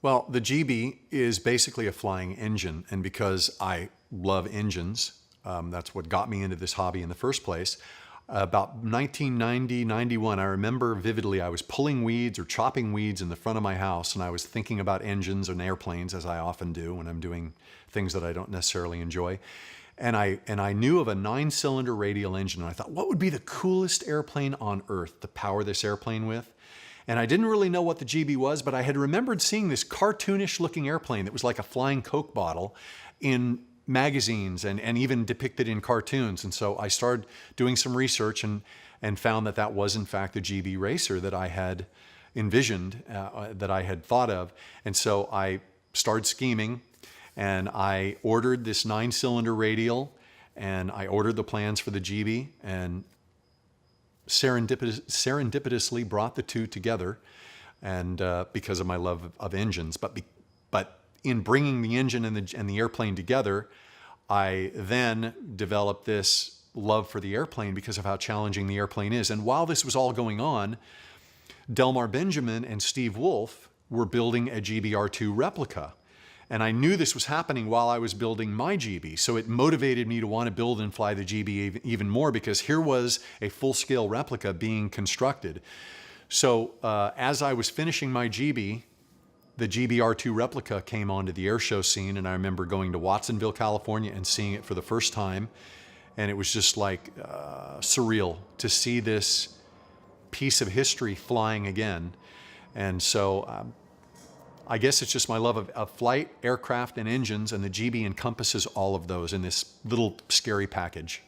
Well, the GB is basically a flying engine, and because I love engines, that's what got me into this hobby in the first place. About 1990, 91, I remember vividly I was pulling weeds or chopping weeds in the front of my house, and I was thinking about engines and airplanes, as I often do when I'm doing things that I don't necessarily enjoy. And I knew of a 9-cylinder radial engine, and I thought, what would be the coolest airplane on Earth to power this airplane with? And I didn't really know what the GB was, but I had remembered seeing this cartoonish looking airplane that was like a flying Coke bottle in magazines and even depicted in cartoons. And so I started doing some research and found that that was in fact the GB Racer that I had envisioned, that I had thought of. And so I started scheming, and I ordered this 9-cylinder radial, and I ordered the plans for the GB, and serendipitously brought the two together, and because of my love of engines. But in bringing the engine and the airplane together, I then developed this love for the airplane because of how challenging the airplane is. And while this was all going on, Delmar Benjamin and Steve Wolf were building a GBR2 replica. And I knew this was happening while I was building my GB. So it motivated me to want to build and fly the GB even more, because here was a full-scale replica being constructed. So as I was finishing my GB, the GBR2 replica came onto the airshow scene, and I remember going to Watsonville, California and seeing it for the first time. And it was just like surreal to see this piece of history flying again. And so I guess it's just my love of flight, aircraft, and engines, and the GB encompasses all of those in this little scary package.